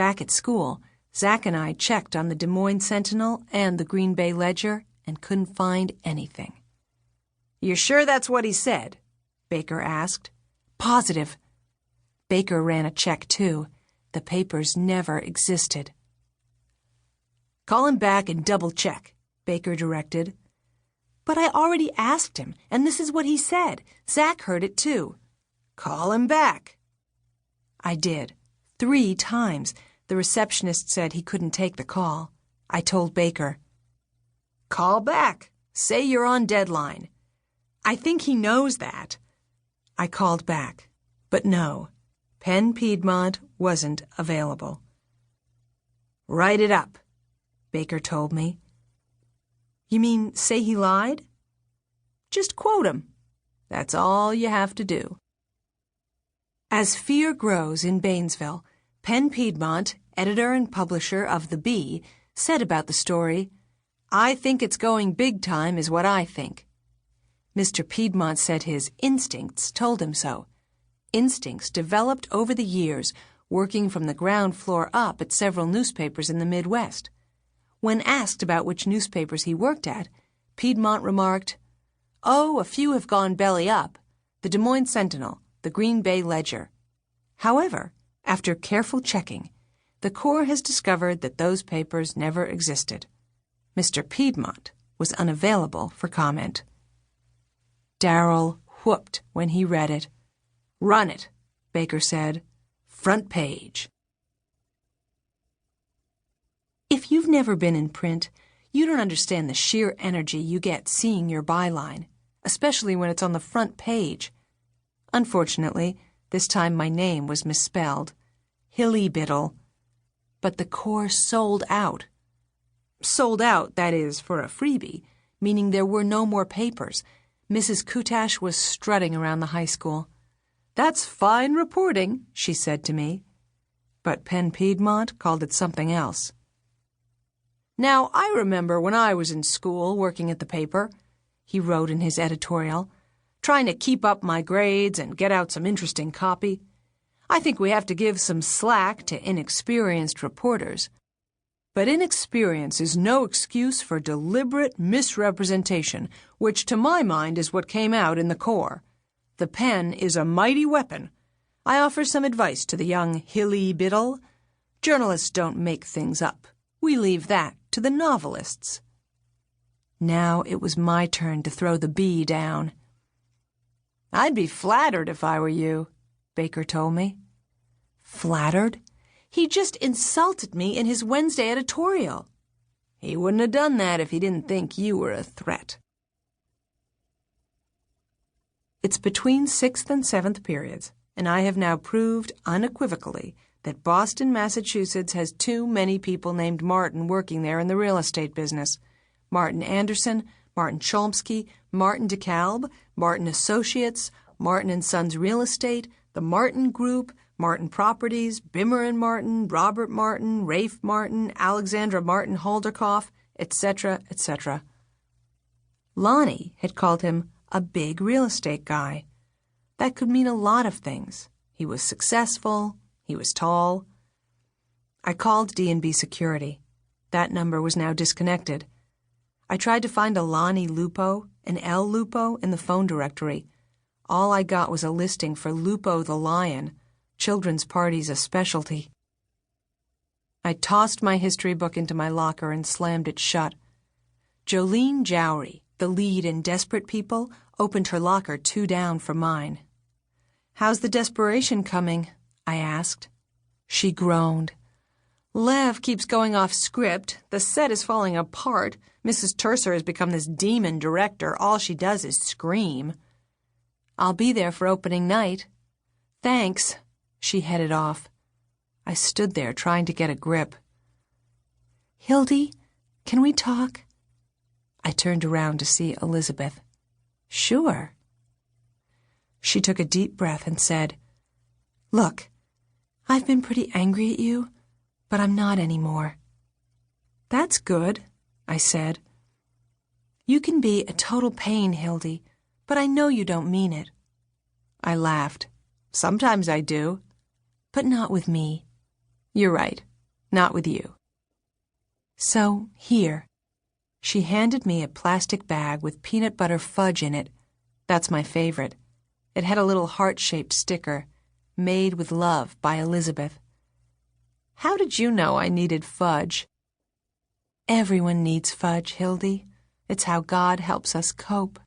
Back at school, Zach and I checked on the Des Moines Sentinel and the Green Bay Ledger and couldn't find anything. "You're sure that's what he said?" Baker asked. "Positive." Baker ran a check, too. The papers never existed. "Call him back and double-check," Baker directed. "But I already asked him, and this is what he said. Zach heard it, too." "Call him back." I did. 3 times. The receptionist said he couldn't take the call. I told Baker. "Call back. Say you're on deadline." "I think he knows that." I called back. But no, Penn Piedmont wasn't available. "Write it up," Baker told me. "You mean say he lied?" "Just quote him. That's all you have to do." As fear grows in Baynesville, Penn Piedmont, editor and publisher of The Bee, said about the story, "I think it's going big time is what I think." Mr. Piedmont said his instincts told him so. Instincts developed over the years, working from the ground floor up at several newspapers in the Midwest. When asked about which newspapers he worked at, Piedmont remarked, "Oh, a few have gone belly up. The Des Moines Sentinel, the Green Bay Ledger." However, after careful checking, the Corps has discovered that those papers never existed. Mr. Piedmont was unavailable for comment. Darrell whooped when he read it. "Run it," Baker said. "Front page." If you've never been in print, you don't understand the sheer energy you get seeing your byline, especially when it's on the front page. Unfortunately, this time my name was misspelled. Hildy Biddle. But the Corps sold out. Sold out, that is, for a freebie, meaning there were no more papers. Mrs. Kutash was strutting around the high school. "That's fine reporting," she said to me. But Penn Piedmont called it something else. "Now, I remember when I was in school working at the paper," he wrote in his editorial, "trying to keep up my grades and get out some interesting copy. I think we have to give some slack to inexperienced reporters. But inexperience is no excuse for deliberate misrepresentation, which to my mind is what came out in the Corps. The pen is a mighty weapon. I offer some advice to the young Hildy Biddle. Journalists don't make things up. We leave that to the novelists." Now it was my turn to throw the bee down. "I'd be flattered if I were you," Baker told me. Flattered? He just insulted me in his Wednesday editorial. He wouldn't have done that if he didn't think you were a threat. It's between 6th and 7th periods, and I have now proved unequivocally that Boston, Massachusetts has too many people named Martin working there in the real estate business. Martin Anderson, Martin Chomsky, Martin DeKalb, Martin Associates, Martin & Sons Real Estate, the Martin Group, Martin Properties, Bimmer & Martin, Robert Martin, Rafe Martin, Alexandra Martin Holderkoff, etc., etc. Lonnie had called him a big real estate guy. That could mean a lot of things. He was successful. He was tall. I called D&B Security. That number was now disconnected. I tried to find a Lonnie Lupo, an L. Lupo, in the phone directory. All I got was a listing for Lupo the Lion, children's parties a specialty. I tossed my history book into my locker and slammed it shut. Jolene Jowry, the lead in Desperate People, opened her locker 2 down from mine. "How's the desperation coming?" I asked. She groaned. "Lev keeps going off script. The set is falling apart. Mrs. Terser has become this demon director. All she does is scream." "I'll be there for opening night." "Thanks." She headed off. I stood there trying to get a grip. "Hildy, can we talk?" I turned around to see Elizabeth. "Sure." She took a deep breath and said, "Look, I've been pretty angry at you, but I'm not anymore." "That's good," I said. "You can be a total pain, Hildy, but I know you don't mean it." I laughed. "Sometimes I do." "But not with me." "You're right. Not with you. So, here. She handed me a plastic bag with peanut butter fudge in it. That's my favorite. It had a little heart-shaped sticker, "Made with Love" by Elizabeth. How did you know I needed fudge? Everyone needs fudge, Hildy. It's how God helps us cope.